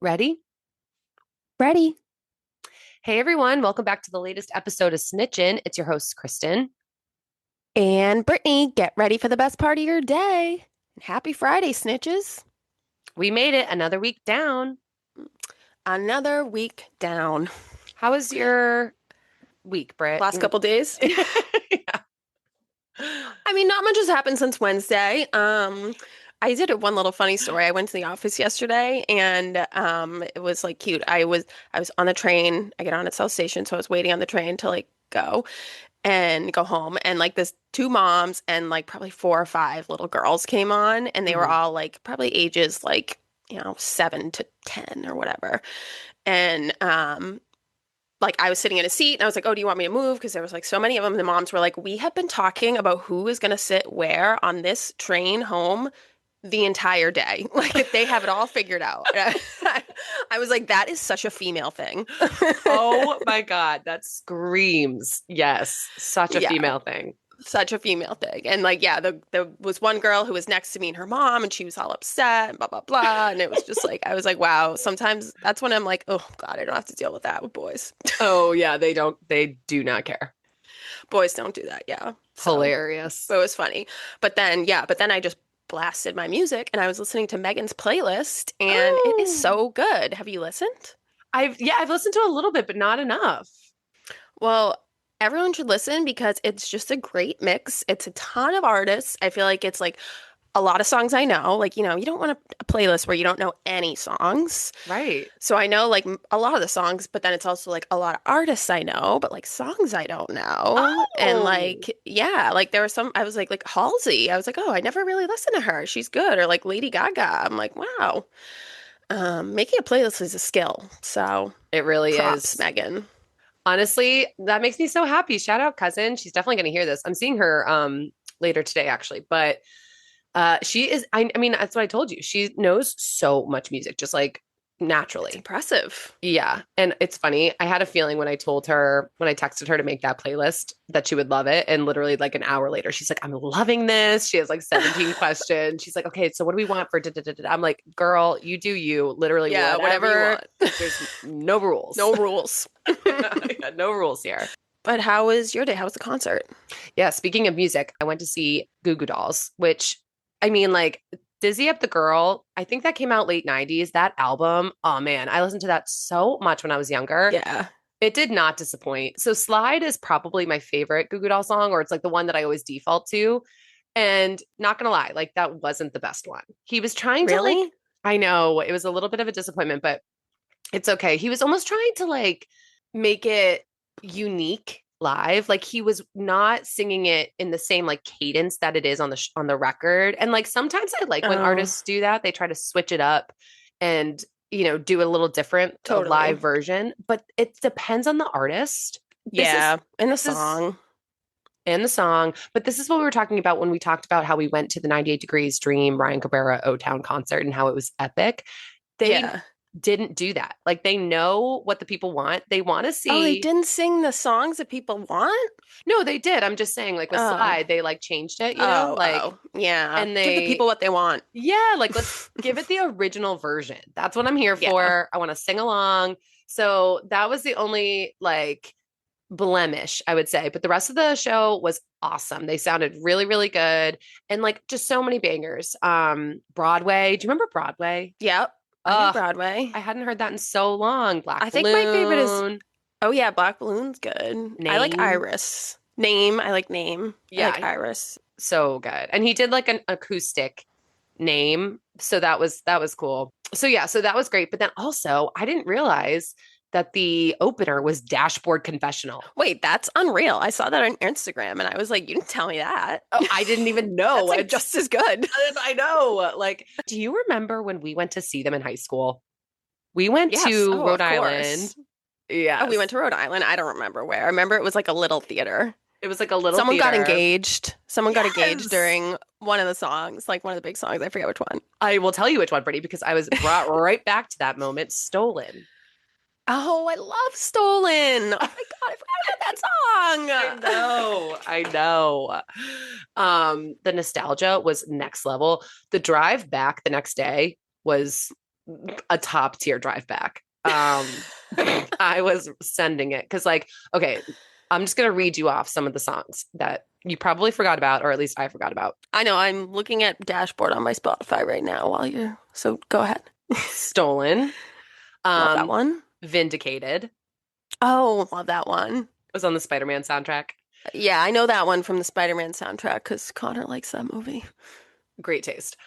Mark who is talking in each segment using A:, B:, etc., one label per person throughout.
A: Ready?
B: Ready.
A: Hey everyone, welcome back to the latest episode of Snitchin'. It's your host, Kristen.
B: And Brittany, get ready for the best part of your day. Happy Friday, snitches.
A: We made it another week down.
B: Another week down.
A: How was your week, Britt?
B: Last couple days.
A: Yeah.
B: I mean, not much has happened since Wednesday. I did one little funny story. I went to the office yesterday and it was like cute. I was on the train. I get on at South Station, so I was waiting on the train to like go and go home. And like this two moms and like probably four or five little girls came on, and they were
A: Mhm.
B: all like probably ages like, 7 to 10 or whatever. And like I was sitting in a seat and I was like, "Oh, do you want me to move?" Because there was like so many of them. The moms were like, "We have been talking about who is going to sit where on this train home the entire day. Like they have it all figured out." I was like, "That is such a female thing."
A: Oh my God, that screams. Yes, such a
B: Yeah,
A: female thing.
B: such a female thing. And like, yeah, there was one girl who was next to me and her mom, and she was all upset and blah blah blah. And it was just like, I was like, wow. Sometimes that's when I'm like, oh God, I don't have to deal with that with boys.
A: Oh yeah, they do not care.
B: Boys don't do that. Yeah. So,
A: Hilarious.
B: but it was funny. But then I just blasted my music and I was listening to Megan's playlist, and it is
A: Oh,
B: so good. Have you listened?
A: I've listened to a little bit, but not enough.
B: Well, everyone should listen because it's just a great mix. It's a ton of artists. I feel like it's like a lot of songs I know. Like, you don't want a playlist where you don't know any songs.
A: Right.
B: So I know like a lot of the songs, but then it's also like a lot of artists I know, but like songs I don't know. And
A: Oh.
B: like, yeah, like there were some, I was like Halsey. I was like, oh, I never really listened to her. She's good. Or like Lady Gaga. I'm like, wow. Making a playlist is a skill. So
A: It really
B: props,
A: is.
B: Megan.
A: Honestly, that makes me so happy. Shout out cousin. She's definitely going to hear this. I'm seeing her later today actually, but she is I mean that's what I told you. She knows so much music just like
B: That's
A: naturally.
B: impressive.
A: Yeah, and it's funny. I had a feeling when I texted her to make that playlist that she would love it, and literally like an hour later she's like, "I'm loving this." She has like 17 questions. She's like, "Okay, so what do we want for da, da, da, da?" I'm like, "Girl, you do you. Literally
B: Yeah,
A: whatever you
B: whatever.
A: want. There's no rules."
B: No rules.
A: Yeah, no rules here.
B: But how was your day? How was the concert?
A: Yeah, speaking of music, I went to see Goo Goo Dolls, which I mean, like Dizzy Up the Girl, I think that came out late 90s. That album, oh man, I listened to that so much when I was younger.
B: Yeah.
A: It did not disappoint. So Slide is probably my favorite Goo Goo Doll song, or it's like the one that I always default to. And not gonna lie, like that wasn't the best one. He was trying to like,
B: Really?
A: I know it was a little bit of a disappointment, but it's okay. He was almost trying to like make it unique live. Like he was not singing it in the same like cadence that it is on on the record. And like sometimes I like when
B: Oh,
A: artists do that. They try to switch it up and do a little different a
B: totally.
A: live version, but it depends on the artist. This is
B: Yeah. And the
A: this is
B: song.
A: in the song, but this is what we were talking about when we talked about how we went to the 98 Degrees Dream Ryan Cabrera O Town concert and how it was epic. They
B: Yeah.
A: didn't do that. Like they know what the people want. They want to
B: Oh, they
A: see.
B: didn't sing the songs that people want?
A: No, they did. I'm just saying, like with
B: Oh,
A: Slide, they like changed it,
B: oh,
A: like,
B: oh. Yeah.
A: and
B: Give the
A: they,
B: people what they want.
A: yeah, like let's give it the original version. That's what I'm here
B: Yeah.
A: for. I want to sing along. So that was the only like blemish, I would say. But the rest of the show was awesome. They sounded really, really good. And like just so many bangers. Broadway. Do you remember Broadway?
B: Yep. I knew
A: Ugh,
B: Broadway.
A: I hadn't heard that in so long. Black
B: I think my favorite is,
A: Balloon,
B: oh yeah, Black Balloon's good. I like
A: Name.
B: Iris. Name. I like Name. I like
A: Yeah,
B: Iris.
A: so good. And he did like an acoustic name. So that was cool. So yeah, so that was great. But then also I didn't realize that the opener was Dashboard Confessional.
B: Wait, that's unreal. I saw that on Instagram and I was like, you didn't tell me that.
A: Oh, I didn't even
B: That's
A: know.
B: like just as good.
A: I know. Like, do you remember when we went to see them in high school? We went
B: Yes.
A: to
B: Oh,
A: Rhode
B: of
A: Island.
B: course. Oh, we
A: Yes.
B: went to Rhode Island. I don't remember where. I remember it was like a little theater.
A: It was like a little
B: Someone got
A: theater.
B: engaged. Someone got engaged
A: Yes.
B: during one of the songs, like one of the big songs. I forget which one.
A: I will tell you which one, Brittany, because I was brought right back to that moment. Stolen.
B: Oh, I love Stolen. Oh my God, I forgot
A: I
B: about that song.
A: know. I know. The nostalgia was next level. The drive back the next day was a top tier drive back. I was sending it because, like, okay, I'm just gonna read you off some of the songs that you probably forgot about, or at least I forgot about.
B: I know. I'm looking at Dashboard on my Spotify right now while you're. So go ahead.
A: Stolen,
B: Love that
A: um,
B: one.
A: Vindicated
B: Oh, love that one.
A: was on the Spider-Man soundtrack.
B: Yeah, I know that one from the Spider-Man soundtrack because Connor likes that movie.
A: Great taste.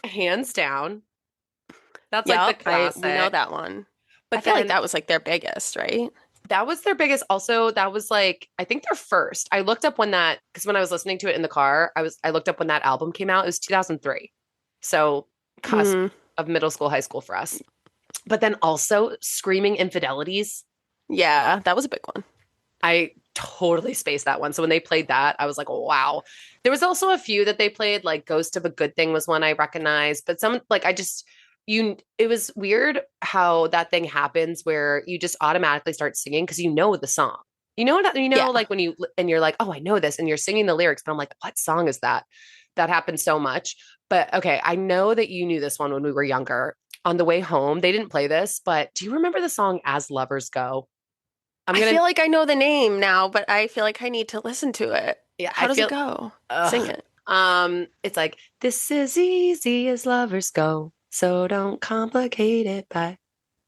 A: Hands down, that's like the
B: Yep, I we know
A: classic.
B: that one. I
A: But
B: feel like
A: then
B: that was like their biggest, right?
A: that was their biggest. Also, that was like I think their first. I looked up when that because when I was listening to it in the car, I looked up when that album came out. It was 2003, so cusp
B: Mm,
A: of middle school, high school for us. But then also Screaming Infidelities.
B: yeah, that was a big one.
A: I totally spaced that one. So when they played that, I was like, wow. There was also a few that they played, like Ghost of a Good Thing was one I recognized, but some like I just it was weird how that thing happens where you just automatically start singing because you know the song. You know what
B: Yeah.
A: like when you and you're like, oh, I know this, and you're singing the lyrics, but I'm like, what song is that? That happens so much. But okay, I know that you knew this one when we were younger. On the way home, they didn't play this, but do you remember the song As Lovers Go? I'm
B: I
A: gonna
B: feel like I know the name now, but I feel like I need to listen to it.
A: yeah,
B: How
A: I
B: does it
A: feel
B: go? Sing
A: ugh.
B: it.
A: It's like this is easy as lovers go, so don't complicate it by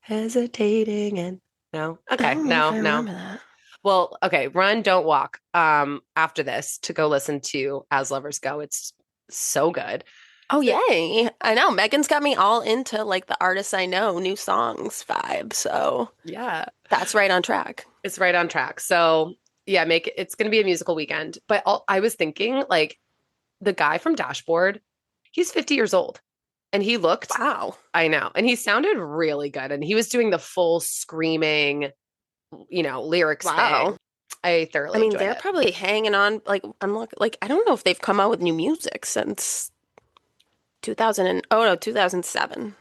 A: hesitating and no.
B: I
A: Okay,
B: don't know if
A: no,
B: I
A: no.
B: remember that.
A: Well, okay, run, don't walk. After this to go listen to As Lovers Go. It's so good.
B: Oh,
A: So
B: yay. I know. Megan's got me all into like the artists I know, new songs vibe. So
A: yeah,
B: that's right on track.
A: it's right on track. So yeah, make it, it's gonna be a musical weekend. But I was thinking like the guy from Dashboard, he's 50 years old and he looked
B: Wow.
A: I know. And he sounded really good. And he was doing the full screaming, lyrics thing.
B: Wow.
A: I
B: I
A: thoroughly
B: mean,
A: enjoyed
B: they're
A: it.
B: probably hanging on. Like, like, I don't know if they've come out with new music since 2000 and, oh no, 2007.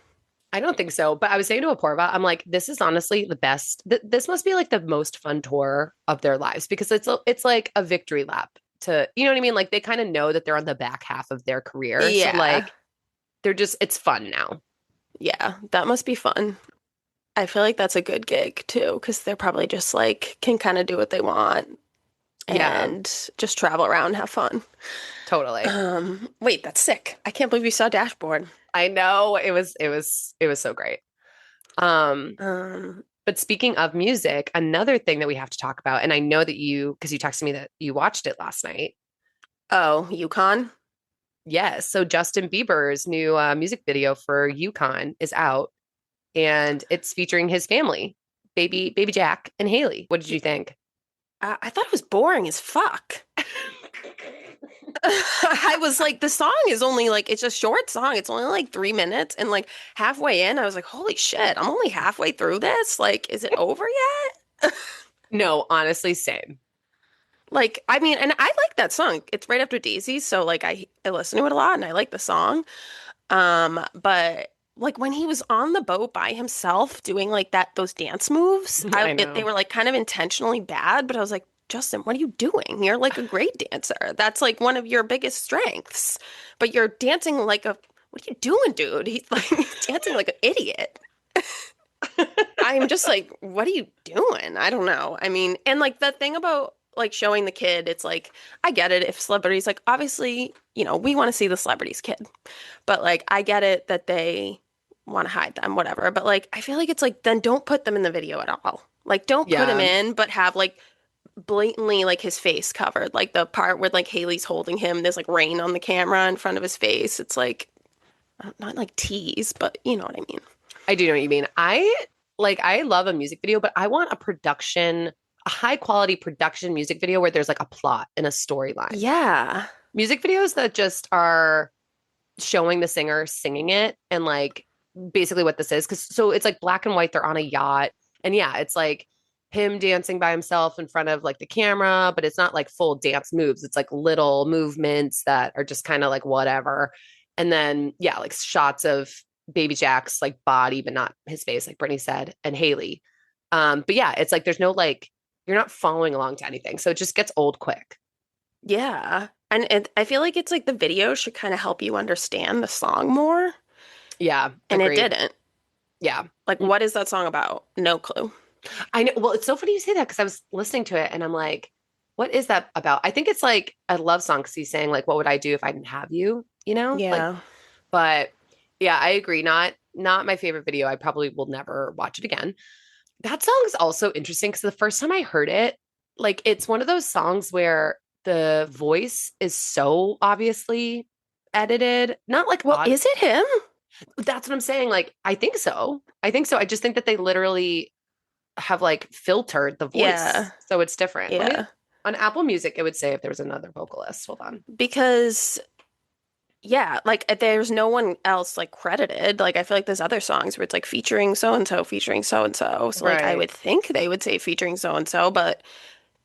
A: I don't think so. But I was saying to Aporva, I'm like, this is honestly the best. This must be like the most fun tour of their lives because it's like a victory lap to, you know what I mean? Like they kind of know that they're on the back half of their career. So
B: Yeah.
A: like it's fun now.
B: Yeah. That must be fun. I feel like that's a good gig too, because they're probably just like can kind of do what they want
A: Yeah,
B: and just travel around, have fun.
A: totally.
B: Wait, that's sick. I can't believe you saw Dashboard.
A: I know it was so great. Um,
B: Um,
A: But speaking of music, another thing that we have to talk about, and I know that because you texted me that you watched it last night.
B: oh, Yukon.
A: Yes. So Justin Bieber's new music video for Yukon is out and it's featuring his family, baby Jack and Haley. What did you think?
B: I thought it was boring as fuck. I was like, the song is only like, it's a short song. It's only like 3 minutes. And like halfway in, I was like, holy shit, I'm only halfway through this. Like, is it over yet?
A: No, honestly, same.
B: Like, I mean, and I like that song. It's right after Daisy. So like I listen to it a lot and I like the song. But like when he was on the boat by himself doing like those dance moves,
A: I
B: they
A: know.
B: were like kind of intentionally bad, but I was like, Justin, what are you doing? You're like a great dancer. That's like one of your biggest strengths. But you're dancing like a what are you doing, dude? He's like he's dancing like an idiot. I'm just like, what are you doing? I don't know. I mean, and like the thing about like showing the kid, it's like I get it if celebrities like obviously, we want to see the celebrity's kid. But like I get it that they want to hide them, whatever. But like I feel like it's like then don't put them in the video at all. Like don't put him
A: Yeah.
B: in, but have like blatantly like his face covered. Like the part where like Haley's holding him, there's like rain on the camera in front of his face. It's like not like tease, but you know what I mean.
A: I do know what you mean. I love a music video, but I want a high quality production music video where there's like a plot and a storyline.
B: Yeah.
A: Music videos that just are showing the singer singing it and like basically what this is. Cause so it's like black and white, they're on a yacht. And yeah, it's like him dancing by himself in front of like the camera, but it's not like full dance moves. It's like little movements that are just kind of like whatever. And then yeah, like shots of baby Jack's like body, but not his face, like Brittany said, and Haley. But yeah, it's like there's no like you're not following along to anything. So it just gets old quick.
B: Yeah. And I feel like it's like the video should kind of help you understand the song more.
A: Yeah,
B: And it
A: agreed.
B: didn't.
A: Yeah.
B: Like, what is that song about? No clue.
A: I know. Well, it's so funny you say that because I was listening to it and I'm like, what is that about? I think it's like a love song because he's saying like, what would I do if I didn't have you? You know, like,
B: Yeah.
A: but yeah, I agree. Not my favorite video. I probably will never watch it again. That song is also interesting because the first time I heard it, like, it's one of those songs where the voice is so obviously edited. Not like
B: Well,
A: odd.
B: is it him?
A: That's what I'm saying. Like, I think so. I think so. I just think that they literally have like filtered the voice
B: Yeah.
A: so it's different. Let me
B: Yeah.
A: on Apple Music, it would say if there was another vocalist. Hold on.
B: Because yeah, like there's no one else like credited. Like I feel like there's other songs where it's like featuring so and so, featuring so and so. So like I
A: Right.
B: would think they would say featuring so and so, but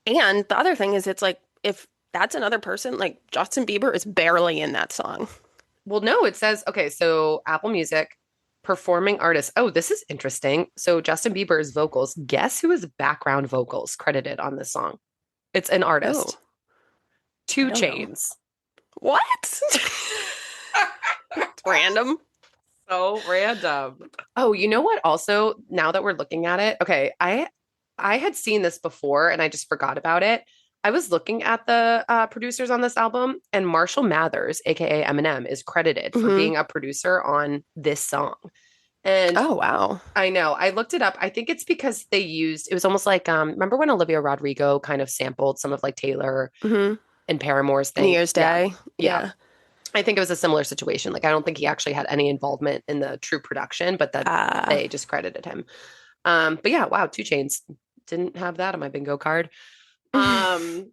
B: and the other thing is it's like if that's another person, like Justin Bieber is barely in that song.
A: Well, no, it says okay, so Apple Music performing artist. Oh, this is interesting. So Justin Bieber's vocals. Guess who is background vocals credited on this song? It's an
B: Oh,
A: artist.
B: I
A: Two
B: don't know.
A: Chains.
B: What? Random.
A: So random. Oh, you know what? Also, now that we're looking at it, okay, I had seen this before and I just forgot about it. I was looking at the producers on this album, and Marshall Mathers, aka Eminem, is credited for
B: Hmm.
A: being a producer on this song. And
B: Oh, wow.
A: I know I looked it up. I think it's because they used it was almost like remember when Olivia Rodrigo kind of sampled some of like Taylor
B: Hmm.
A: and Paramore's
B: New
A: thing?
B: Year's
A: Yeah,
B: Day.
A: yeah.
B: Yeah.
A: I think it was a similar situation. Like, I don't think he actually had any involvement in the true production, but that
B: Uh,
A: they just credited him. But yeah, wow, Two Chains didn't have that on my bingo card. Um,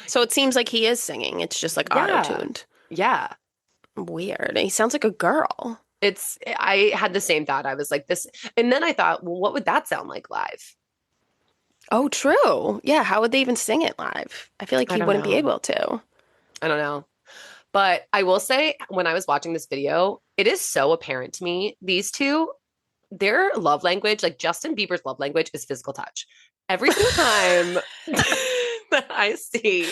B: so it seems like he is singing. It's just like
A: yeah,
B: auto-tuned.
A: yeah.
B: Weird. He sounds like a girl.
A: I had the same thought. I was like this, and then I thought, well, what would that sound like live?
B: Oh, true. Yeah, how would they even sing it live? I feel like
A: I
B: he
A: don't
B: wouldn't be
A: know.
B: able to.
A: I don't know. But I will say, when I was watching this video, it is so apparent to me, these two, their love language, like Justin Bieber's love language is physical touch. Every single time that I see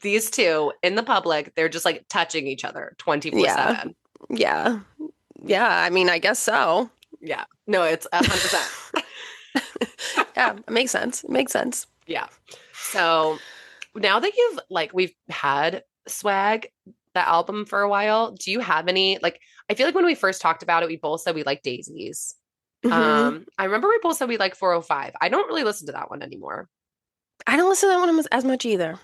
A: these two in the public, they're just like touching each other
B: Yeah.
A: 24/7.
B: Yeah. Yeah, I mean, I guess so.
A: Yeah. No, it's 100%.
B: Yeah, it makes sense. It makes sense.
A: Yeah. So now that you've like we've had Swag, the album for a while, do you have any like I feel like when we first talked about it, we both said we like Daisies.
B: Hmm.
A: I remember we both said we like 405. I don't really listen to that one anymore.
B: I don't listen to that one as much either,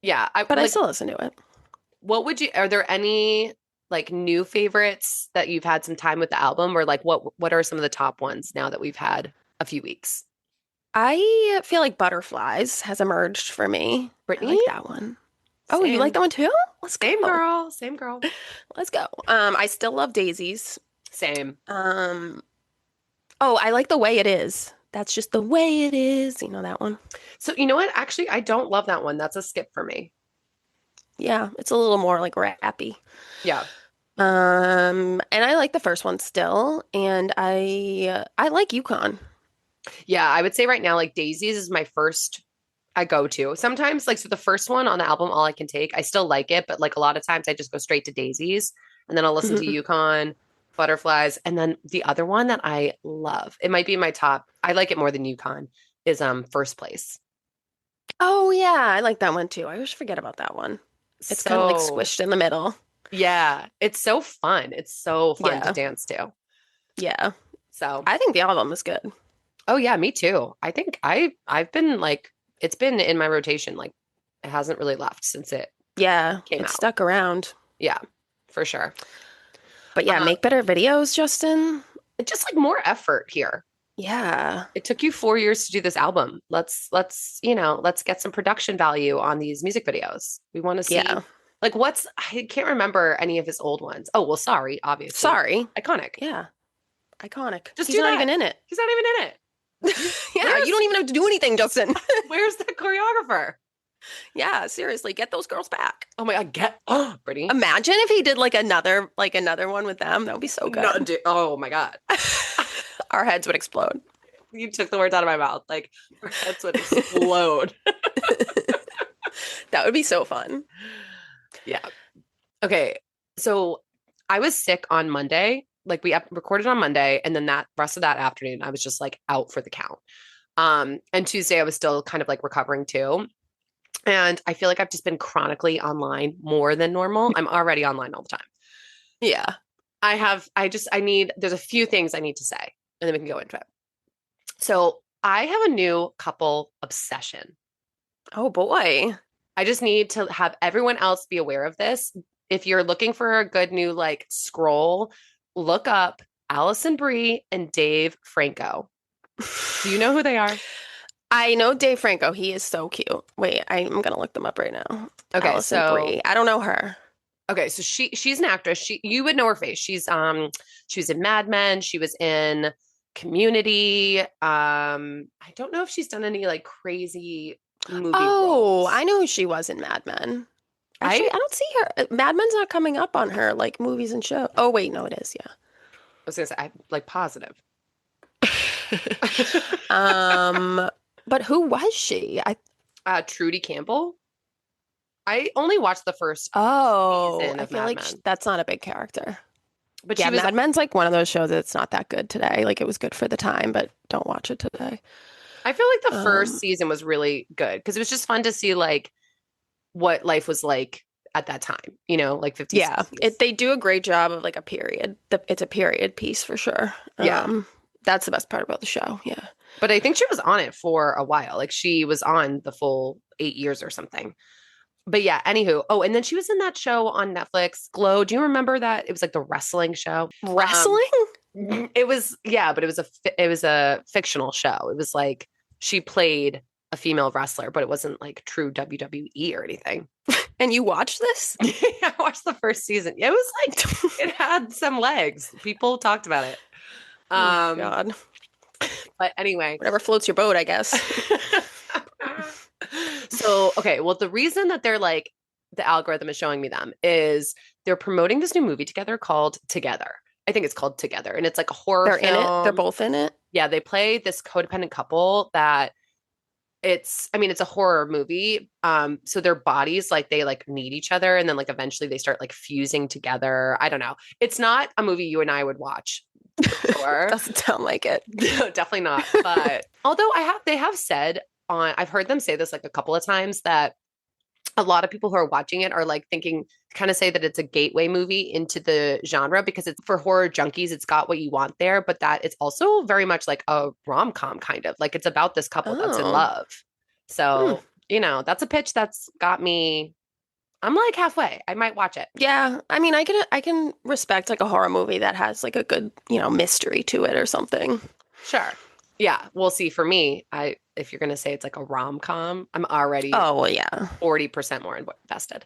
A: Yeah, I
B: but I
A: like
B: still listen to it.
A: what would you are there any like new favorites that you've had some time with the album or like what are some of the top ones now that we've had a few weeks?
B: I feel like Butterflies has emerged for me. I
A: Brittany?
B: like that one. Oh, you like
A: Same.
B: that one too? Let's
A: Same
B: go.
A: girl. Same girl.
B: Let's go. I still love Daisies.
A: Same.
B: Um, oh, I like The Way It Is. That's just the way it is. You know that one?
A: So you know what? Actually, I don't love that one. That's a skip for me.
B: Yeah, it's a little more like rappy.
A: Yeah.
B: And I like the first one still, and I like Yukon.
A: Yeah, I would say right now, like Daisies is my first I go to. Sometimes, like, so the first one on the album, All I Can Take, I still like it, but like a lot of times I just go straight to Daisies and then I'll listen to
B: Mhm.
A: Yukon, Butterflies, and then the other one that I love, it might be my top, I like it more than Yukon, is First Place.
B: Oh yeah, I like that one too. I always forget about that one. It's kind of like
A: So,
B: squished in the middle.
A: yeah, it's so fun. It's so fun to
B: Yeah,
A: dance to.
B: yeah.
A: So,
B: I think the album is good.
A: oh yeah, me too. I think I've been like it's been in my rotation like it hasn't really left since it
B: Yeah,
A: came
B: it's
A: out.
B: stuck around.
A: Yeah, for sure.
B: But yeah,
A: Uh,
B: make better videos, Justin.
A: it's just like more effort here.
B: Yeah.
A: It took you 4 years to do this album. Let's get some production value on these music videos. We want to see
B: Yeah.
A: like what's I can't remember any of his old ones. Oh, well, sorry, obviously.
B: Sorry.
A: Iconic.
B: Yeah. Iconic.
A: Just
B: He's
A: do
B: not
A: that.
B: even in it.
A: He's not even in it.
B: Yeah, you don't even have to do anything, Justin.
A: Where's the choreographer?
B: Yeah, seriously, get those girls back.
A: Oh my God, Brittany.
B: Imagine if he did like another one with them. That would be so
A: No,
B: good.
A: oh my God.
B: Our heads would explode.
A: You took the words out of my mouth. Like our heads would explode.
B: That would be so fun.
A: Yeah. Okay. So I was sick on Monday. Like we recorded on Monday, and then that rest of that afternoon, I was just like out for the count. And Tuesday I was still kind of like recovering too. And I feel like I've just been chronically online more than normal. I'm already online all the time.
B: Yeah.
A: There's a few things I need to say, and then we can go into it. So I have a new couple obsession.
B: Oh boy.
A: I just need to have everyone else be aware of this. If you're looking for a good new like scroll, look up Alison Brie and Dave Franco. Do you know who they are?
B: I know Dave Franco. He is so cute. Wait, I'm gonna look them up right now.
A: Okay,
B: Alison Brie. I don't know her.
A: Okay, so she's an actress. You would know her face. She was in Mad Men. She was in Community. I don't know if she's done any like crazy movie roles.
B: I know who she was in Mad Men. Actually, I don't see her. Mad Men's not coming up on her like movies and shows. Oh wait, no, it is. Yeah.
A: I was gonna say I'm like positive.
B: But who was she?
A: Trudy Campbell. I only watched the first season
B: I
A: of
B: feel
A: Mad
B: like
A: Men.
B: that's not a big character.
A: But
B: yeah, Mad Men's like one of those shows that's not that good today. Like it was good for the time, but don't watch it today.
A: I feel like the first season was really good because it was just fun to see like what life was like at that time, you know, like 50s.
B: Yeah, they do a great job of like a period. It's a period piece for sure.
A: Yeah.
B: That's the best part about the show. Yeah.
A: But I think she was on it for a while. Like she was on the full 8 years or something. But yeah, anywho. Oh, and then she was in that show on Netflix, Glow. Do you remember that? It was like the wrestling show.
B: Wrestling?
A: It was, yeah, but it was a fictional show. It was like she played a female wrestler, but it wasn't like true WWE or anything.
B: And you watched this?
A: I watched the first season. It was like it had some legs. People talked about it.
B: Oh God.
A: But anyway,
B: whatever floats your boat, I guess.
A: So, okay, well, the reason that they're like the algorithm is showing me them is they're promoting this new movie together called Together. I think it's called Together, and it's like a horror
B: They're
A: film.
B: in it. They're both in it.
A: Yeah, they play this codependent couple that it's a horror movie. So their bodies like they like need each other, and then like eventually they start like fusing together. I don't know. It's not a movie you and I would watch. Sure.
B: Doesn't sound like it.
A: No, definitely not. But although they have said I've heard them say this like a couple of times that a lot of people who are watching it are like thinking, kind of say that it's a gateway movie into the genre because it's for horror junkies. It's got what you want there, but that it's also very much like a rom-com kind of like it's about this couple that's in love. So, you know, that's a pitch that's got me. I'm like halfway. I might watch it.
B: Yeah. I mean, I can respect like a horror movie that has like a good, you know, mystery to it or something.
A: Sure. Yeah. We'll see. For me, if you're going to say it's like a rom-com, I'm already 40% more invested.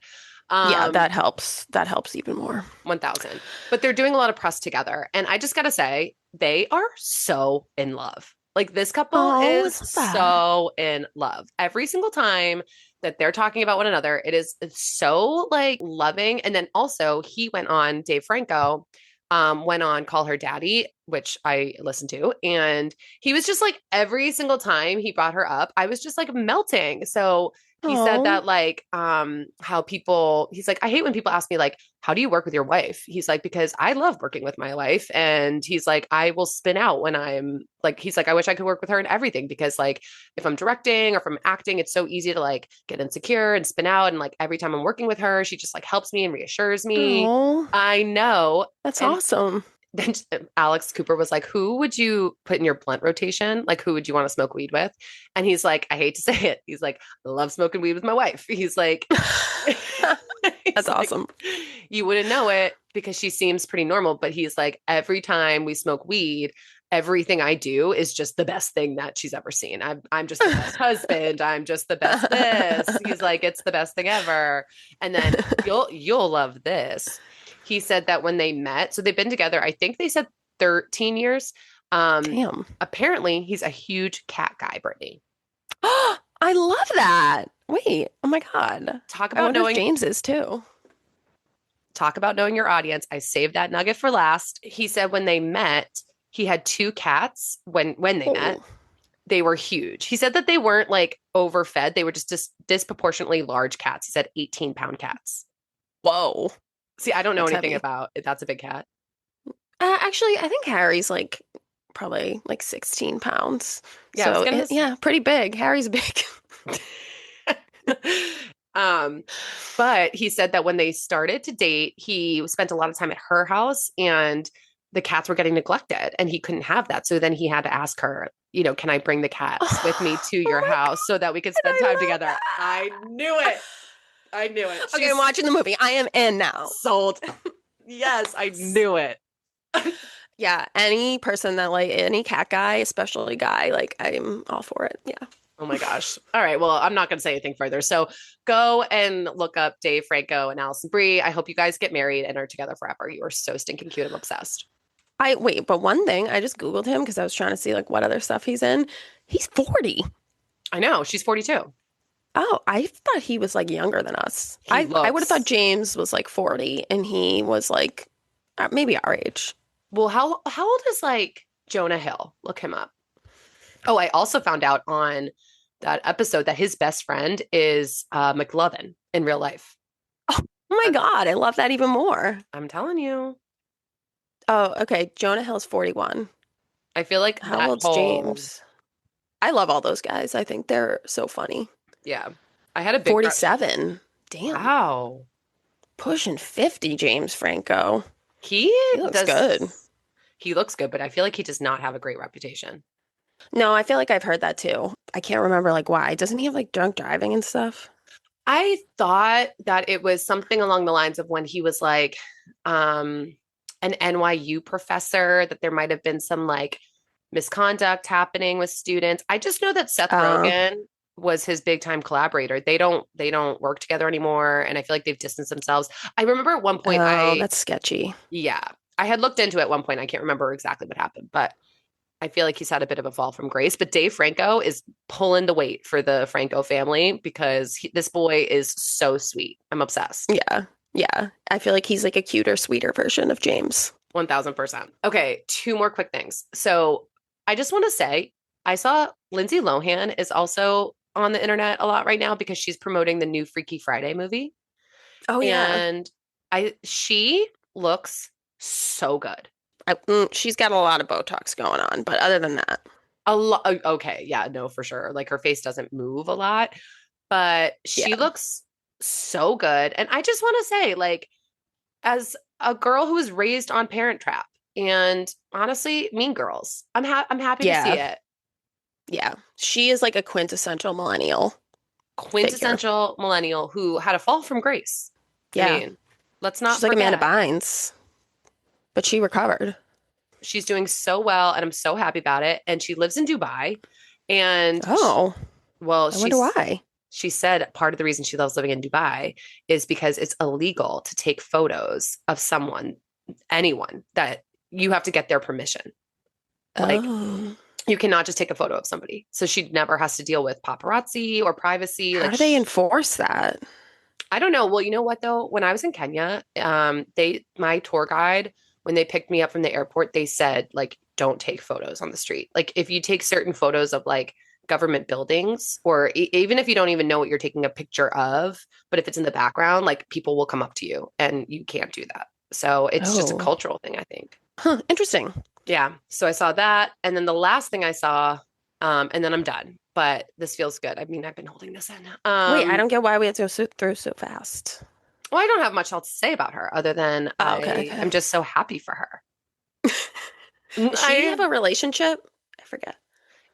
B: Yeah, that helps. That helps even more.
A: 1,000. But they're doing a lot of press together. And I just got to say, they are so in love. Like this couple is so in love. Every single time that they're talking about one another, it's so like loving. And then also Dave Franco went on Call Her Daddy, which I listened to. And he was just like, every single time he brought her up, I was just like melting. So he said that like, he's like, I hate when people ask me like, how do you work with your wife? He's like, because I love working with my wife. And he's like, I will spin out when I'm like, he's like, I wish I could work with her in everything because like, if I'm directing or if I'm acting, it's so easy to like get insecure and spin out. And like, every time I'm working with her, she just like helps me and reassures me.
B: Aww.
A: I know.
B: That's awesome.
A: Then Alex Cooper was like, who would you put in your blunt rotation? Like, who would you want to smoke weed with? And he's like, I hate to say it. He's like, I love smoking weed with my wife. He's like,
B: that's awesome.
A: You wouldn't know it because she seems pretty normal. But he's like, every time we smoke weed, everything I do is just the best thing that she's ever seen. I'm just the best husband. I'm just the best this. He's like, it's the best thing ever. And then you'll love this. He said that when they met, so they've been together, I think they said 13 years.
B: Damn.
A: Apparently, he's a huge cat guy, Brittany.
B: I love that. Wait, oh my God.
A: Talk about knowing
B: James is too.
A: Talk about knowing your audience. I saved that nugget for last. He said when they met, he had 2 cats when they met. They were huge. He said that they weren't like overfed. They were just disproportionately large cats. He said 18-pound cats.
B: Whoa.
A: See, I don't know
B: That's
A: anything
B: heavy.
A: about it. That's a big cat.
B: Actually, I think Harry's like probably like 16 pounds.
A: Yeah, I was
B: So
A: gonna.
B: yeah, pretty big. Harry's big.
A: um, but he said that when they started to date, he spent a lot of time at her house and the cats were getting neglected and he couldn't have that. So then he had to ask her, can I bring the cats with me to
B: Oh
A: your
B: my
A: house so that we could
B: God,
A: spend time
B: I love
A: together? I knew it. I knew it.
B: that. Okay, I'm watching the movie. I am in now.
A: Sold. Yes, I knew it.
B: Yeah, any person that like any cat guy, especially guy, like I'm all for it. Yeah.
A: Oh my gosh. All right. Well, I'm not going to say anything further. So go and look up Dave Franco and Alison Brie. I hope you guys get married and are together forever. You are so stinking cute. I'm obsessed.
B: I wait, but one thing, I just Googled him because I was trying to see like what other stuff he's in. He's 40.
A: I know. She's 42.
B: Oh, I thought he was like younger than us.
A: He
B: I would have thought
A: looks.
B: James was like 40 and he was like maybe our age.
A: Well, how old is like Jonah Hill? Look him up. Oh, I also found out on that episode that his best friend is McLovin in real life.
B: Oh my God, I love that even more.
A: I'm telling you.
B: Oh, okay. Jonah Hill's 41.
A: I feel like
B: How
A: that
B: old's
A: whole
B: James? I love all those guys. I think they're so funny.
A: yeah. I had a big
B: 47. Damn.
A: wow.
B: Pushing 50, James Franco.
A: He
B: He looks
A: does
B: good.
A: he looks good, but I feel like he does not have a great reputation.
B: No, I feel like I've heard that too. I can't remember like why. Doesn't he have like drunk driving and stuff?
A: I thought that it was something along the lines of when he was like an NYU professor, that there might have been some like misconduct happening with students. I just know that Seth
B: Oh,
A: Rogen was his big time collaborator. They don't work together anymore and I feel like they've distanced themselves. I remember at one point
B: oh, that's sketchy.
A: yeah, I had looked into it at one point. I can't remember exactly what happened, but I feel like he's had a bit of a fall from grace, but Dave Franco is pulling the weight for the Franco family because this boy is so sweet. I'm obsessed.
B: Yeah. Yeah. I feel like he's like a cuter, sweeter version of James.
A: 1000%. Okay, two more quick things. So I just want to say I saw Lindsay Lohan is also on the internet a lot right now because she's promoting the new Freaky Friday movie.
B: Oh yeah.
A: And she looks so good.
B: She's got a lot of Botox going on, but other than that,
A: A lot. Okay, yeah, no, for sure. Like her face doesn't move a lot, but she
B: yeah.
A: looks so good. And I just want to say, like, as a girl who was raised on Parent Trap and honestly, Mean Girls, I'm happy to see
B: Yeah.
A: it.
B: Yeah. She is like a quintessential millennial figure.
A: Quintessential millennial who had a fall from grace. I
B: Yeah.
A: mean, let's
B: She's
A: not
B: like Amanda
A: forget.
B: Bynes, but she recovered.
A: She's doing so well, and I'm so happy about it. And she lives in Dubai, and
B: Oh,
A: well,
B: I wonder why.
A: she said part of the reason she loves living in Dubai is because it's illegal to take photos of anyone, that you have to get their permission. Like
B: Oh.
A: you cannot just take a photo of somebody. So she never has to deal with paparazzi or privacy.
B: How
A: Like
B: do they enforce that?
A: I don't know. Well, you know what though? When I was in Kenya, my tour guide, when they picked me up from the airport, they said like, don't take photos on the street. Like if you take certain photos of like government buildings, or even if you don't even know what you're taking a picture of, but if it's in the background, like people will come up to you and you can't do that. So it's just a
B: Oh.
A: cultural thing, I think.
B: Huh, interesting.
A: Yeah. So I saw that. And then the last thing I saw, and then I'm done, but this feels good. I mean, I've been holding this in.
B: Wait, I don't get why we have to go through so fast.
A: Well, I don't have much else to say about her other than
B: Oh, okay,
A: I'm
B: okay.
A: just so happy for her.
B: Does she have a relationship? I forget.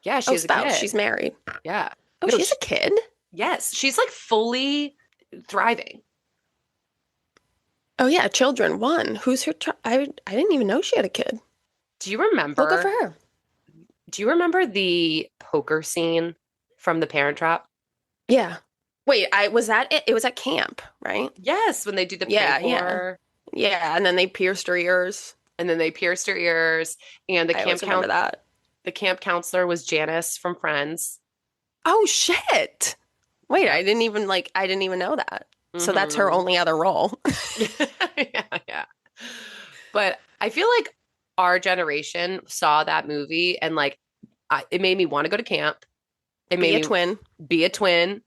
A: Yeah, she
B: Oh,
A: has a
B: spouse. She's
A: kid.
B: married.
A: Yeah.
B: Oh,
A: No,
B: she has a kid?
A: yes, she's like fully thriving.
B: Oh, yeah, children. One. Who's her I didn't even know she had a kid.
A: Do you
B: Well, good for
A: remember?
B: her.
A: Do you remember the poker scene from The Parent Trap?
B: Yeah. Wait, I was that it? It was at camp, right?
A: Yes, when they do the prank
B: Yeah, yeah.
A: war,
B: Yeah, and then they pierced her ears.
A: and then they pierced her ears, and
B: I always remember that.
A: the camp counselor was Janice from Friends.
B: Oh shit. Wait,
A: Yeah.
B: I didn't even know that. So that's her
A: Hmm.
B: only other role.
A: Yeah, yeah. But I feel like our generation saw that movie and like it made me want to go to camp. It made
B: Be a
A: me
B: twin.
A: be a twin,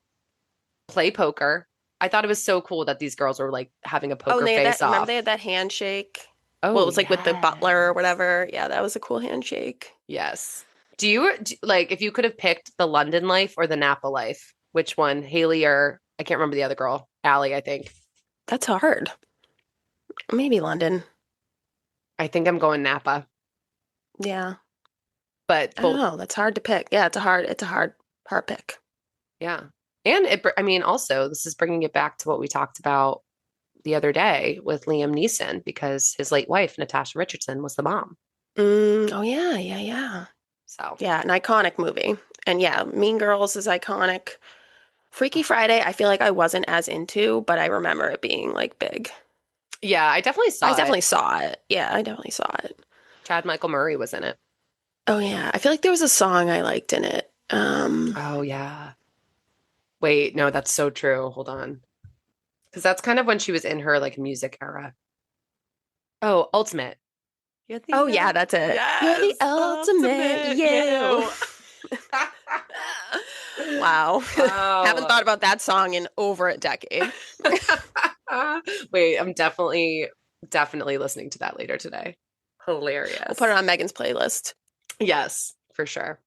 A: play poker, I thought it was so cool that these girls were like having a
B: Oh, and
A: poker
B: they had
A: face
B: that, remember they
A: off.
B: had that handshake? Well, it
A: Oh,
B: was like with the butler or
A: yes.
B: whatever. Yeah, that was a cool handshake.
A: Yes. Like if you could have picked the London life or the Napa life, which one? Haley or I can't remember the other girl. Allie, I think.
B: That's hard. Maybe London.
A: I think I'm going Napa,
B: Yeah.
A: but
B: I don't
A: both,
B: know. That's hard to pick. Yeah, hard pick.
A: yeah. And I mean, also, this is bringing it back to what we talked about the other day with Liam Neeson because his late wife, Natasha Richardson, was the mom.
B: Oh yeah, yeah, yeah.
A: So,
B: Yeah, an iconic movie. And yeah, Mean Girls is iconic. Freaky Friday, I feel like I wasn't as into, but I remember it being like big.
A: yeah, I definitely
B: I
A: saw it.
B: definitely saw it. Yeah, I definitely saw it.
A: Chad Michael Murray was in it.
B: Oh yeah, I feel like there was a song I liked in it.
A: Oh, yeah. Wait, no, that's so true. Hold on. Because that's kind of when she was in her like music era. Oh, Ultimate. You're
B: Oh
A: the
B: yeah, that's it. You're the
A: yes,
B: ultimate
A: ultimate
B: you.
A: you.
B: Wow. Haven't
A: Wow.
B: thought about that song in over a decade.
A: Wait, I'm definitely listening to that later today.
B: We'll
A: Hilarious.
B: put it on Megan's playlist.
A: Yes, for sure.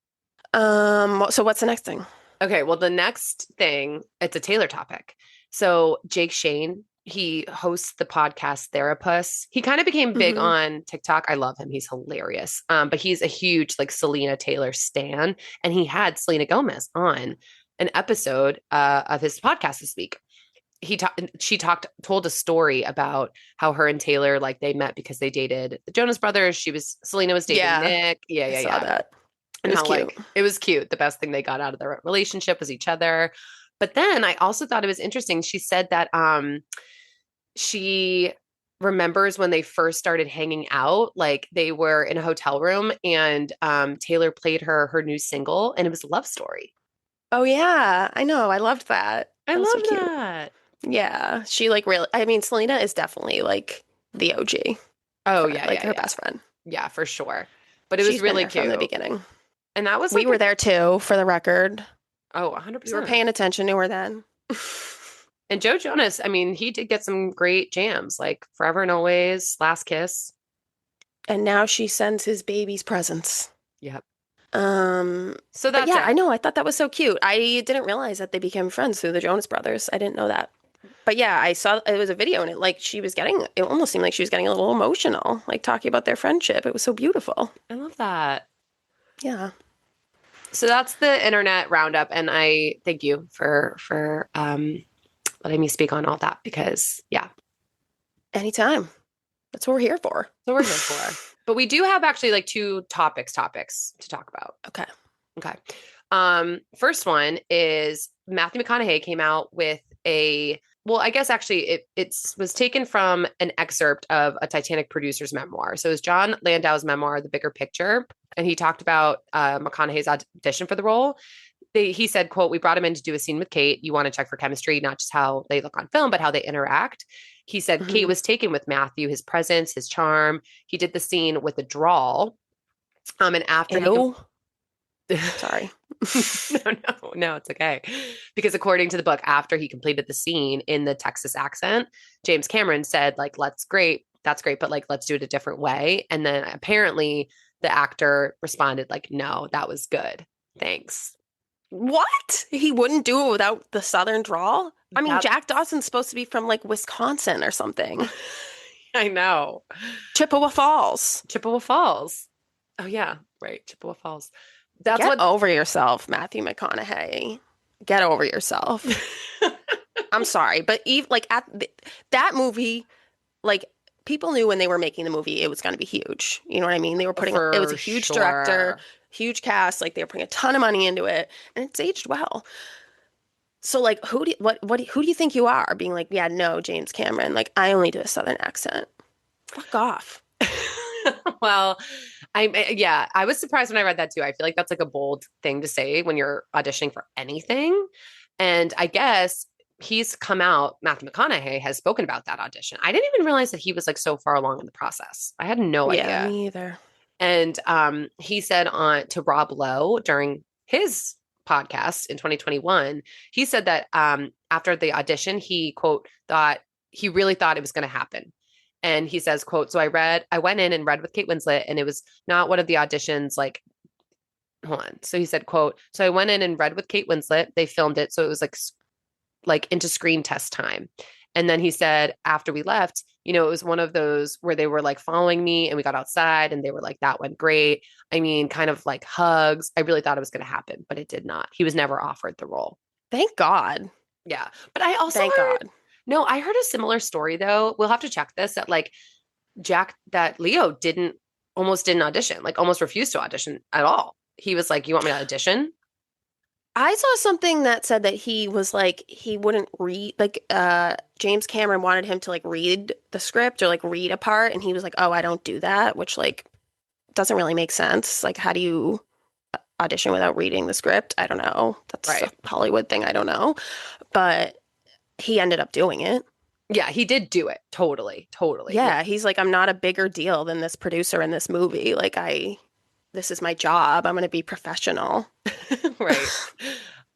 B: So what's the next thing?
A: Okay, well, the next thing, it's a Taylor topic. So Jake Shane, he hosts the podcast Therapist. He kind of became big
B: Hmm.
A: on TikTok. I love him. He's hilarious. But he's a huge like Selena Taylor stan. And he had Selena Gomez on an episode of his podcast this week. Told a story about how her and Taylor like they met because they dated the Jonas Brothers. Selena was dating
B: Yeah,
A: Nick. Yeah,
B: I
A: yeah,
B: saw
A: yeah.
B: that. It
A: And
B: was
A: how
B: cute.
A: like it was cute. The best thing they got out of their relationship was each other. But then I also thought it was interesting. She said that she remembers when they first started hanging out, like they were in a hotel room and Taylor played her new single and it was a love story.
B: Oh yeah, I know. I loved that.
A: I
B: That was so
A: love
B: cute.
A: that.
B: Yeah, she like really. I mean, Selena is definitely like the OG
A: Oh
B: friend,
A: yeah,
B: like
A: yeah,
B: her
A: yeah.
B: best friend.
A: Yeah, for sure. But it was
B: She's been
A: really
B: there from the
A: cute.
B: beginning.
A: And that was
B: We
A: like
B: were there too, for the record.
A: oh,
B: We were
A: 100%.
B: paying attention to her then.
A: And Joe Jonas, I mean, he did get some great jams like Forever and Always, Last Kiss.
B: And now she sends his babies presents.
A: Yep. So
B: But
A: that's
B: yeah, I
A: it.
B: know. I thought that was so cute. I didn't realize that they became friends through the Jonas Brothers. I didn't know that. But yeah, I saw it was a video and it almost seemed like she was getting a little emotional, like talking about their friendship. It was so beautiful.
A: I love that.
B: Yeah.
A: So that's the internet roundup, and I thank you for letting me speak on all that because yeah,
B: Anytime. That's what we're here for.
A: so we're here for. But we do have actually like two topics to talk about.
B: Okay.
A: Okay. First one is Matthew McConaughey came out with I guess actually it was taken from an excerpt of a Titanic producer's memoir. So it was John Landau's memoir, The Bigger Picture, and he talked about McConaughey's audition for the role. He said, quote, "We brought him in to do a scene with Kate. You want to check for chemistry, not just how they look on film, but how they interact." He said Kate
B: Hmm.
A: was taken with Matthew, his presence, his charm. He did the scene with a drawl. And after
B: Ew. Sorry.
A: no, it's okay. Because according to the book, after he completed the scene in the Texas accent, James Cameron said, like, that's great, but like, let's do it a different way. And then apparently the actor responded, like, no, that was good. Thanks.
B: What? He wouldn't do it without the Southern drawl? I mean,
A: That
B: Jack Dawson's supposed to be from like Wisconsin or something.
A: I know.
B: Chippewa Falls.
A: Chippewa Falls. Oh, yeah, right. Chippewa Falls. That's
B: Get
A: what
B: over yourself, Matthew McConaughey. Get over yourself. I'm sorry, but like that movie, like people knew when they were making the movie it was going to be huge. You know what I mean? They were putting it was a
A: for
B: huge director,
A: sure.
B: huge cast, like they were putting a ton of money into it, and it's aged well. So like who do you think you are being like, yeah, no, James Cameron, like I only do a southern accent. Fuck off.
A: Well, I was surprised when I read that too. I feel like that's like a bold thing to say when you're auditioning for anything. And I guess Matthew McConaughey has spoken about that audition. I didn't even realize that he was like so far along in the process. I had no
B: Yeah,
A: idea.
B: me either.
A: And he said on to Rob Lowe during his podcast in 2021, he said that after the audition, he, quote, thought he really thought it was going to happen. And he says, quote, so I went in and read with Kate Winslet, and it was not one of the auditions, like, hold on. So he said, quote, so I went in and read with Kate Winslet. They filmed it. So it was like into screen test time. And then he said, after we left, it was one of those where they were like following me, and we got outside and they were like, that went great. I mean, kind of like hugs. I really thought it was going to happen, but it did not. He was never offered the role.
B: Thank God.
A: Yeah. But I also
B: Thank God.
A: No, I heard a similar story though. We'll have to check this, that like that Leo almost didn't audition, like almost refused to audition at all. He was like, you want me to audition?
B: I saw something that said that he was like, he wouldn't read, like, James Cameron wanted him to like read the script or like read a part. And he was like, oh, I don't do that, which like doesn't really make sense. Like, how do you audition without reading the script? I don't know. That's
A: right.
B: a Hollywood thing. I don't know. But he ended up doing it.
A: Yeah, he did do it. Totally.
B: Yeah, he's like, I'm not a bigger deal than this producer in this movie. Like, this is my job. I'm going to be professional.
A: Right.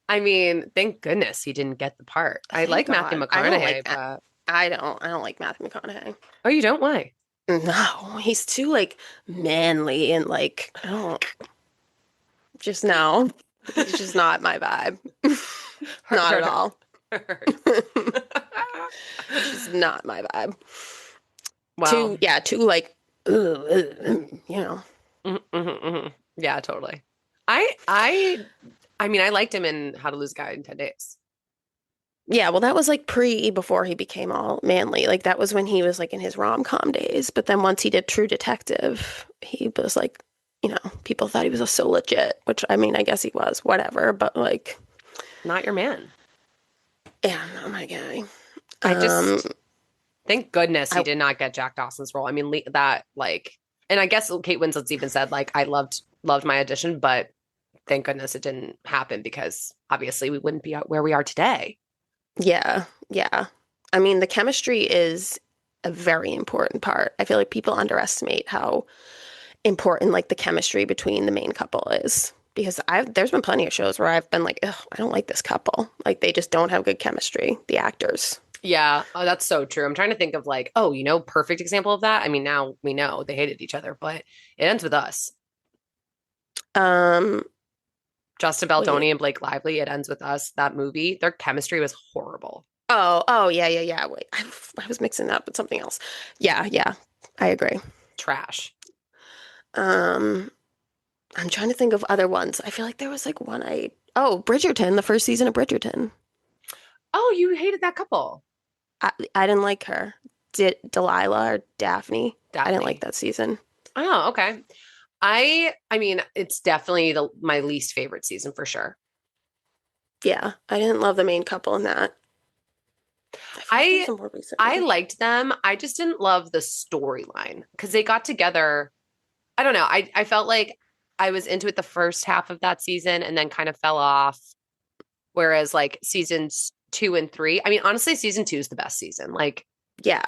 A: I mean, thank goodness he didn't get the part. I like Matthew McConaughey, but
B: I don't like Matthew McConaughey.
A: Oh, you don't? Why?
B: No, he's too like manly and like, I don't just no. He's just not my vibe. Not at all. It's not my vibe.
A: Wow.
B: Too like, you know.
A: Yeah, totally. I mean, I liked him in How to Lose a Guy in 10 Days.
B: Yeah, well, that was like before he became all manly. Like that was when he was like in his rom-com days. But then once he did True Detective, he was like, people thought he was so legit, which I mean, I guess he was, whatever. But like,
A: not your man.
B: Yeah, not my guy.
A: I just thank goodness he did not get Jack Dawson's role. I mean, that like, and I guess Kate Winslet's even said like, I loved my audition, but thank goodness it didn't happen because obviously we wouldn't be out where we are today.
B: Yeah. I mean, the chemistry is a very important part. I feel like people underestimate how important like the chemistry between the main couple is. Because there's been plenty of shows where I've been like, ugh, I don't like this couple. Like they just don't have good chemistry, the actors.
A: Yeah. Oh, that's so true. I'm trying to think of like, perfect example of that. I mean, now we know they hated each other, but it ends with Us. Justin Baldoni and Blake Lively, It Ends with Us, that movie, their chemistry was horrible.
B: Oh, yeah. Wait, I was mixing that up with something else. Yeah, I agree.
A: Trash.
B: I'm trying to think of other ones. I feel like there was like one Bridgerton, the first season of Bridgerton.
A: Oh, you hated that couple.
B: I didn't like her. Delilah or Daphne? I didn't like that season.
A: Oh, okay. I mean, it's definitely my least favorite season for sure.
B: Yeah, I didn't love the main couple in that.
A: I liked them. I just didn't love the storyline because they got together. I don't know. I felt like I was into it the first half of that season and then kind of fell off. Whereas like seasons 2 and 3, I mean, honestly, season 2 is the best season. Like,
B: yeah,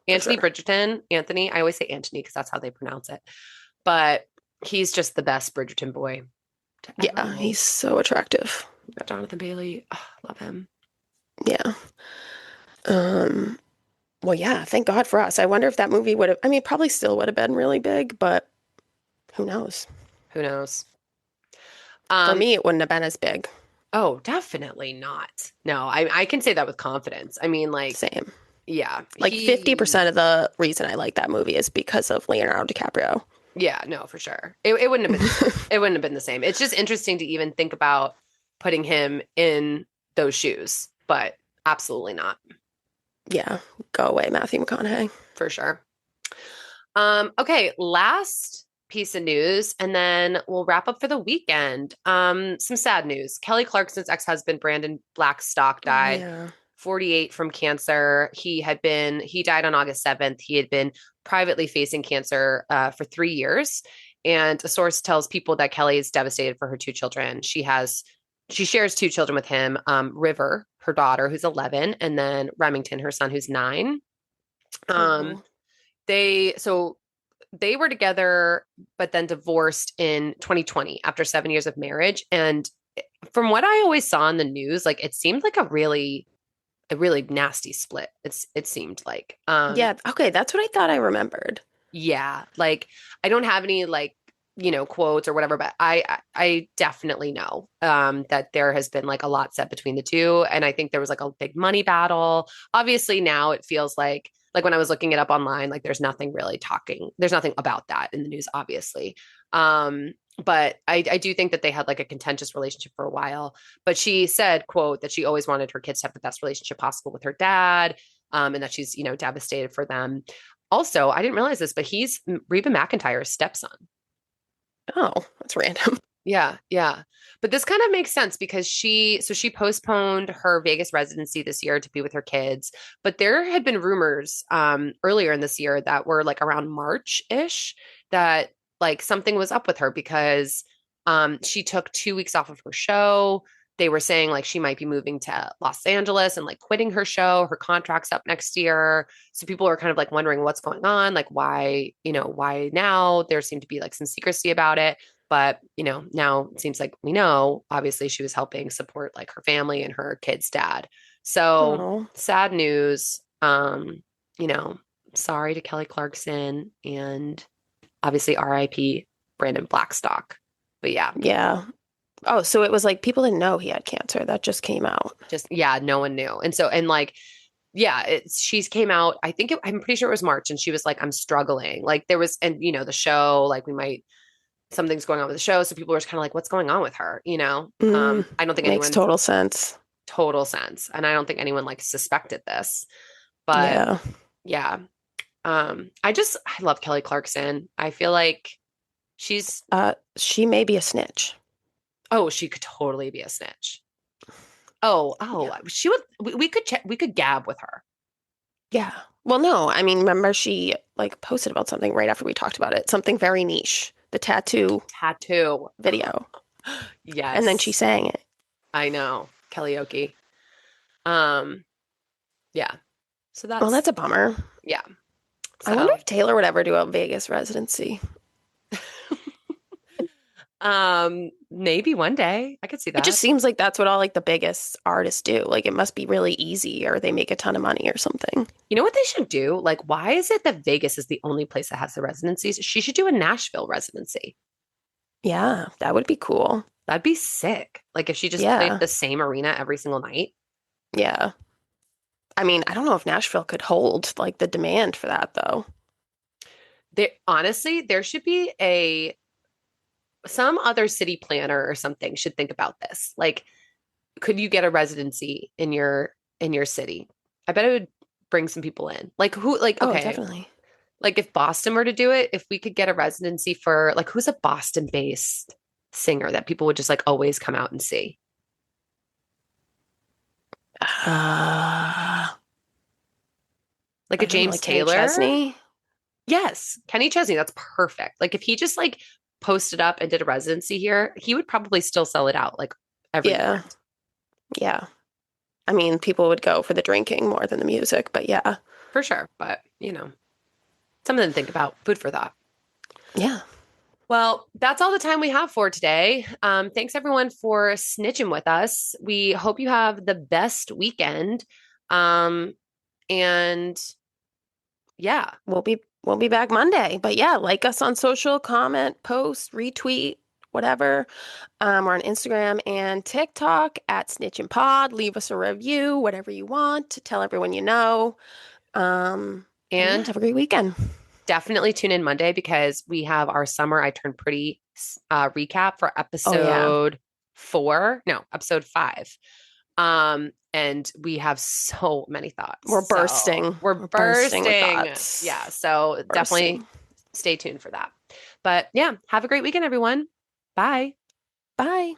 A: Anthony Bridgerton, Anthony, I always say Anthony because that's how they pronounce it. But he's just the best Bridgerton boy.
B: Yeah, he's so attractive.
A: Got Jonathan Bailey. Oh, love him.
B: Yeah. Well, yeah, thank God for Us. I wonder if that movie probably still would have been really big, but who knows?
A: Who knows?
B: For me, it wouldn't have been as big.
A: Oh, definitely not. No, I can say that with confidence. I mean, like,
B: same.
A: Yeah.
B: Like 50% of the reason I like that movie is because of Leonardo DiCaprio.
A: Yeah, no, for sure. It wouldn't have been it wouldn't have been the same. It's just interesting to even think about putting him in those shoes, but absolutely not.
B: Yeah, go away, Matthew McConaughey.
A: For sure. Okay, last piece of news, and then we'll wrap up for the weekend. Some sad news. Kelly Clarkson's ex-husband, Brandon Blackstock, died. 48 from cancer. He died on August 7th. He had been privately facing cancer for 3 years. And a source tells people that Kelly is devastated for her 2 children. She shares 2 children with him, River, her daughter, who's 11, and then Remington, her son, who's 9. They were together, but then divorced in 2020 after 7 years of marriage. And from what I always saw in the news, like it seemed like a really nasty split. It seemed like.
B: Yeah. Okay. That's what I thought I remembered.
A: Yeah, like I don't have any like, quotes or whatever, but I definitely know that there has been like a lot said between the two. And I think there was like a big money battle. Obviously now it feels like when I was looking it up online, like there's nothing about that in the news, obviously. But I do think that they had like a contentious relationship for a while. But she said, quote, that she always wanted her kids to have the best relationship possible with her dad, and that she's, devastated for them. Also, I didn't realize this, but he's Reba McEntire's stepson.
B: Oh, that's random.
A: Yeah, yeah. But this kind of makes sense because she postponed her Vegas residency this year to be with her kids. But there had been rumors earlier in this year that were like around March-ish that like something was up with her because she took 2 weeks off of her show. They were saying like she might be moving to Los Angeles and like quitting her show. Her contract's up next year. So people are kind of like wondering what's going on, like why now? There seemed to be like some secrecy about it. But, now it seems like we know, obviously she was helping support like her family and her kid's dad. So
B: Oh,
A: sad news. You know, sorry to Kelly Clarkson and obviously RIP Brandon Blackstock. But yeah,
B: yeah. Oh, so it was like people didn't know he had cancer. That just came out.
A: just yeah, no one knew. And like yeah, she's came out, I'm pretty sure it was March and she was like, I'm struggling. Like there was, and the show, like something's going on with the show. So people were just kind of like, what's going on with her? I don't think
B: Makes
A: anyone
B: total sense.
A: total sense. And I don't think anyone like suspected this, but
B: Yeah.
A: yeah. I love Kelly Clarkson. I feel like she's,
B: She may be a snitch.
A: oh, she could totally be a snitch. Oh,
B: Yeah.
A: she would, we could gab with her.
B: Yeah. Well, no, I mean, remember she like posted about something right after we talked about it, something very niche, the tattoo
A: Tattoo.
B: video. And then she
A: Yes,
B: sang it.
A: I know. Karaoke. Um, yeah. So
B: Well, that's a bummer.
A: yeah.
B: I wonder
A: So,
B: if Taylor would ever do a Vegas residency.
A: maybe one day I could see
B: It
A: that.
B: just seems like that's what all like the biggest artists do. Like it must be really easy or they make a ton of money or something.
A: You know what they should do? Like, why is it that Vegas is the only place that has the residencies? She should do a Nashville residency.
B: Yeah, that would be cool.
A: That'd be sick. Like if she just played
B: Yeah.
A: the same arena every single night.
B: Yeah. I mean, I don't know if Nashville could hold like the demand for that though.
A: Honestly, there should be some other city planner or something should think about this. Like, could you get a residency in your city? I bet it would bring some people in. Like who like
B: Oh,
A: okay,
B: definitely.
A: like if Boston were to do it, if we could get a residency for like who's a Boston-based singer that people would just like always come out and see? Like
B: I
A: a
B: don't know,
A: James
B: like Kenny
A: Taylor?
B: Chesney.
A: Yes, Kenny Chesney, that's perfect. Like if he just like posted up and did a residency here, he would probably still sell it out like every
B: Yeah.
A: weekend.
B: Yeah. I mean, people would go for the drinking more than the music, but yeah.
A: For sure. But, something to think about. Food for thought.
B: Yeah.
A: Well, that's all the time we have for today. Thanks everyone for snitching with us. We hope you have the best weekend. And yeah,
B: We'll be back Monday. But yeah, like us on social, comment, post, retweet, whatever. We're on Instagram and TikTok at Snitch and Pod. Leave us a review, whatever you want to tell everyone you know. And yeah,
A: and
B: have a great weekend.
A: definitely tune in Monday because we have our summer I Turned Pretty recap for
B: Oh yeah.
A: episode 4. No, episode 5. And we have so many thoughts.
B: We're bursting.
A: We're
B: bursting with
A: bursting.
B: thoughts.
A: Yeah. So definitely
B: Bursting.
A: stay tuned for that. But yeah, have a great weekend, everyone. Bye.
B: Bye.